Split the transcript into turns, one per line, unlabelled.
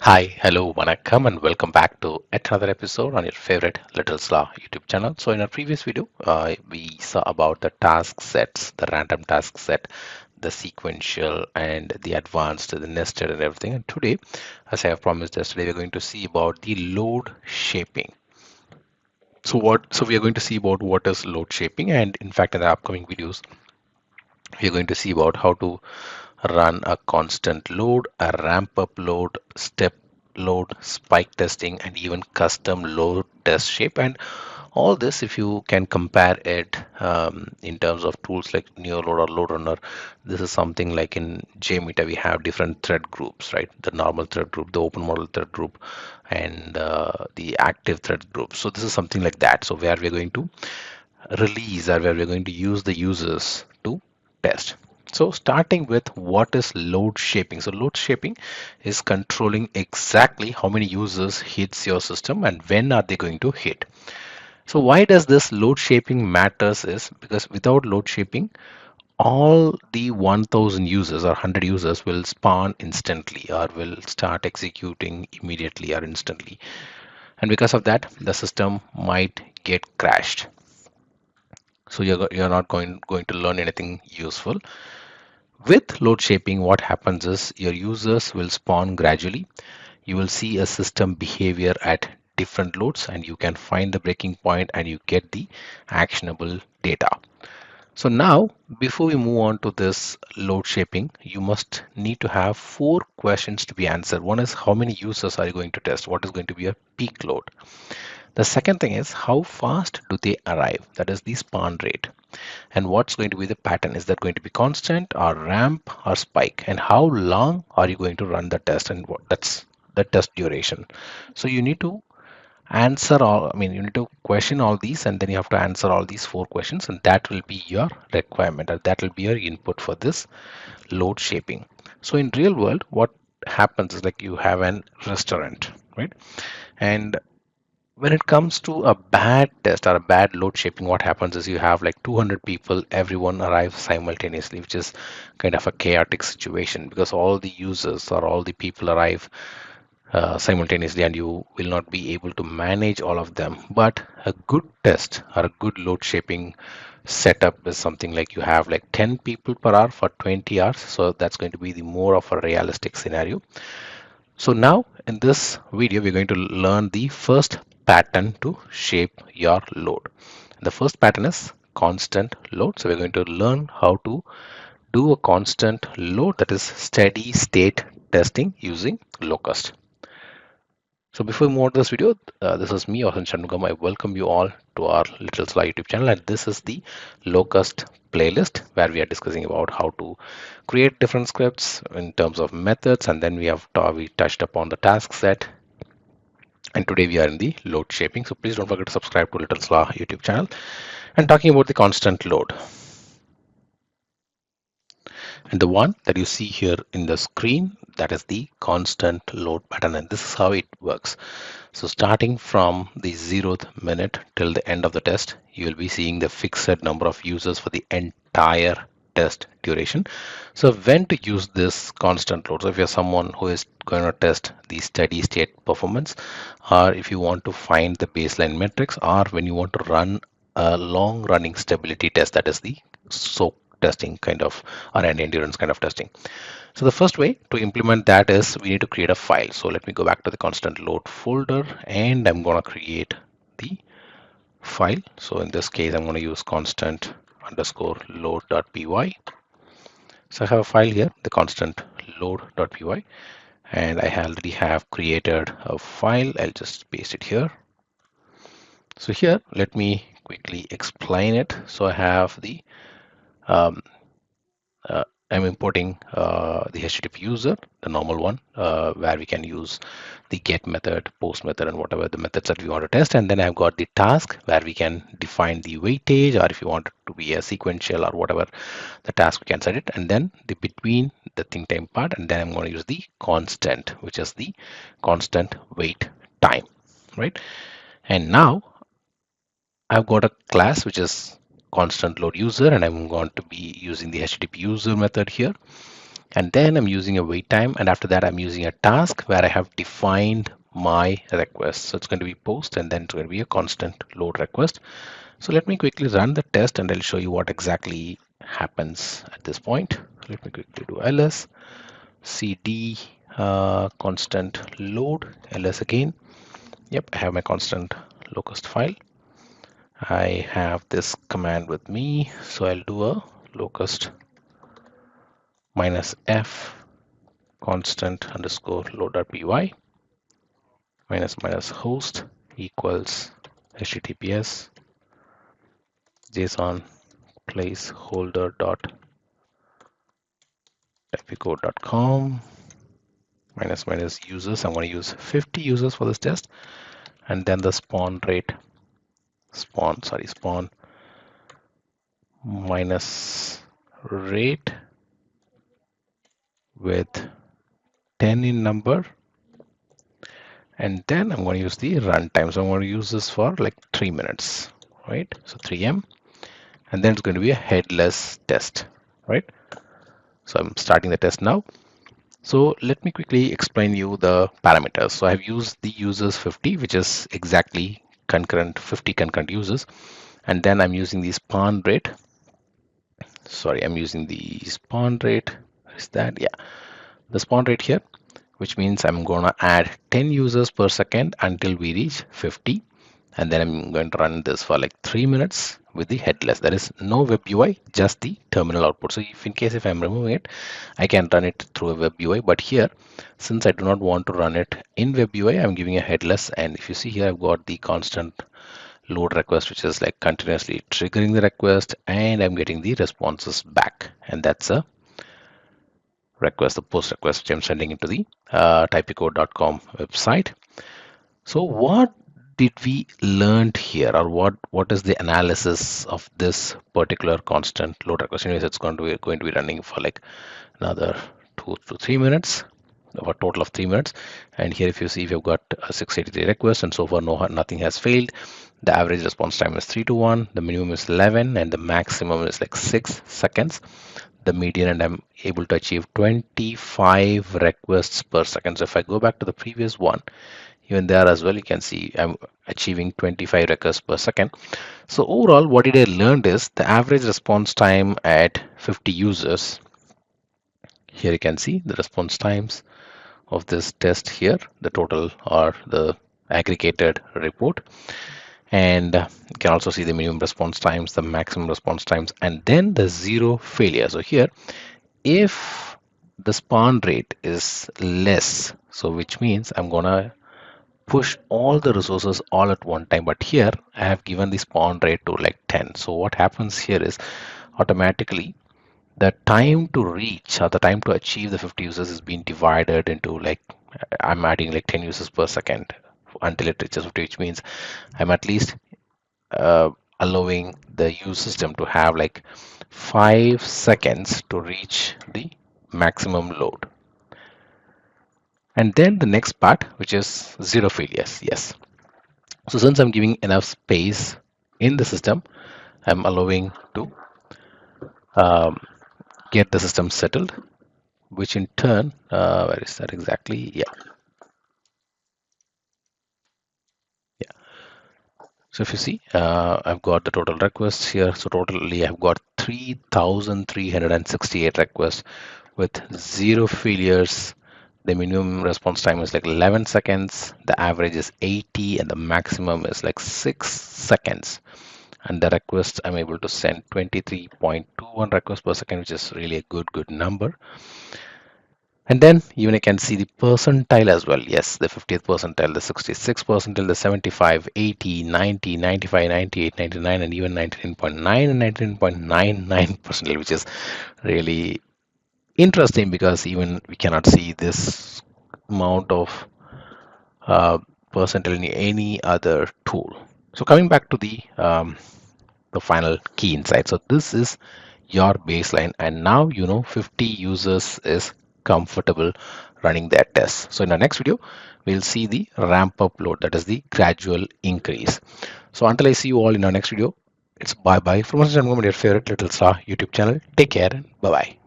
Hi, hello, vanakkam, and welcome back to yet another episode on your favorite Little Slaw YouTube channel. So, in our previous video, we saw about the task sets, the random task set, the sequential, and the advanced, the nested, and everything. And today, as I have promised yesterday, we're going to see about the load shaping. So we are going to see about what is load shaping, and in fact, in the upcoming videos, we are going to see about how to run a constant load, a ramp up load, step load, spike testing, and even custom load test shape. And all this, if you can compare it in terms of tools like neoload or load runner, this is something like in JMeter, we have different thread groups, right? The normal thread group, the open model thread group, and the active thread group. So this is something like that. So where we're going to release or where we're going to use the users to test. So starting with what is load shaping. So load shaping is controlling exactly how many users hits your system and when are they going to hit. So why does this load shaping matters is because without load shaping, all the 1000 users or 100 users will spawn instantly or will start executing immediately or instantly. And because of that, the system might get crashed. So you're not going to learn anything useful. With load shaping, what happens is your users will spawn gradually. You will see a system behavior at different loads and you can find the breaking point and you get the actionable data. So now, before we move on to this load shaping, you must need to have four questions to be answered. One is how many users are you going to test? What is going to be a peak load? The second thing is how fast do they arrive? That is the spawn rate. And what's going to be the pattern? Is that going to be constant or ramp or spike? And how long are you going to run the test? And that's the test duration. So you need to answer all, you need to question all these and then you have to answer all these four questions and that will be your requirement or that will be your input for this load shaping. So in real world, what happens is like you have an restaurant, right? And when it comes to a bad test or a bad load shaping, what happens is you have like 200 people, everyone arrives simultaneously, which is kind of a chaotic situation because all the users or all the people arrive simultaneously and you will not be able to manage all of them. But a good test or a good load shaping setup is something like you have like 10 people per hour for 20 hours. So that's going to be the more of a realistic scenario. So now in this video, we're going to learn the first pattern to shape your load. The first pattern is constant load. So we're going to learn how to do a constant load, that is steady state testing using Locust. So before we move on to this video, this is me, Osan Shanmugam. I welcome you all to our Little Sly YouTube channel, and this is the Locust playlist where we are discussing about how to create different scripts in terms of methods, and then we touched upon the task set, and today we are in the load shaping. So please don't forget to subscribe to Little Slaw YouTube channel. And talking about the constant load, and the one that you see here in the screen, that is the constant load pattern, and this is how it works. So starting from the 0th minute till the end of the test, you will be seeing the fixed number of users for the entire test duration. So when to use this constant load? So if you're someone who is going to test the steady state performance, or if you want to find the baseline metrics, or when you want to run a long running stability test, that is the SOAK testing kind of, or an endurance kind of testing. So the first way to implement that is we need to create a file. So let me go back to the constant load folder and I'm going to create the file. So in this case, I'm going to use constant underscore load.py. So I have a file here, the constant load.py, and I already have created a file. I'll just paste it here. So here, let me quickly explain it. So I have the um, uh, I'm importing the HTTP user, the normal one, where we can use the get method, post method, and whatever the methods that we want to test. And then I've got the task where we can define the weightage, or if you want it to be a sequential or whatever the task, we can set it. And then the between the think time part, and then I'm going to use the constant, which is the constant wait time, right? And now I've got a class which is constant load user, and I'm going to be using the HTTP user method here. And then I'm using a wait time, and after that I'm using a task where I have defined my request. So it's going to be post, and then it's going to be a constant load request. So let me quickly run the test and I'll show you what exactly happens at this point. Let me quickly do ls cd constant load, ls again. Yep, I have my constant locust file. I have this command with me, so I'll do a locust -f constant underscore load.py minus host equals https json placeholder dot typicode.com minus users. I'm going to use 50 users for this test, and then the spawn minus rate with 10 in number, and then I'm going to use the runtime. So I'm going to use this for like 3 minutes, right? So 3m, and then it's going to be a headless test, right? So I'm starting the test now. So let me quickly explain you the parameters. So I've used the users 50, which is exactly concurrent 50 concurrent users, and then I'm using the spawn rate. Sorry, I'm using the spawn rate. Is that, yeah, the spawn rate here, which means I'm gonna add 10 users per second until we reach 50, and then I'm going to run this for like 3 minutes with the headless. There is no web UI, just the terminal output. So if in case if I'm removing it, I can run it through a web UI, but here, since I do not want to run it in web UI, I'm giving a headless. And if you see here, I've got the constant load request, which is like continuously triggering the request, and I'm getting the responses back, and that's a request, the post request, which I'm sending into the typicode.com website. So what did we learned here, or what is the analysis of this particular constant load request? Anyways, it's going to be running for like another 2 to 3 minutes, of a total of 3 minutes. And here, if you see, we've got a 683 requests, and so far nothing has failed. The average response time is 3 to 1, the minimum is 11, and the maximum is like 6 seconds. The median, and I'm able to achieve 25 requests per second. So if I go back to the previous one, even there as well, you can see I'm achieving 25 requests per second. So overall, what did I learned is the average response time at 50 users. Here you can see the response times of this test here, the total or the aggregated report. And you can also see the minimum response times, the maximum response times, and then the zero failure. So here, if the spawn rate is less, so which means I'm gonna push all the resources all at one time, but here I have given the spawn rate to like 10. So what happens here is automatically the time to reach, or the time to achieve the 50 users, is being divided into like, I'm adding like 10 users per second until it reaches 50, which means I'm at least allowing the use system to have like 5 seconds to reach the maximum load. And then the next part, which is zero failures. Yes. So since I'm giving enough space in the system, I'm allowing to um, get the system settled, which in turn, where is that exactly? Yeah. Yeah. So if you see, I've got the total requests here. So totally, I've got 3,368 requests with zero failures. The minimum response time is like 11 seconds. The average is 80, and the maximum is like 6 seconds. And the request, I'm able to send 23.21 requests per second, which is really a good number. And then even I can see the percentile as well. Yes, the 50th percentile, the 66th percentile, the 75, 80, 90, 95, 98, 99, and even 99.9 and 99.99 percentile, which is really interesting because even we cannot see this amount of percentile in any other tool. So coming back to the final key insight. So this is your baseline, and now you know 50 users is comfortable running their tests. So in our next video, we'll see the ramp up load, that is the gradual increase. So until I see you all in our next video, it's bye bye from your favorite Little Star YouTube channel. Take care. Bye bye.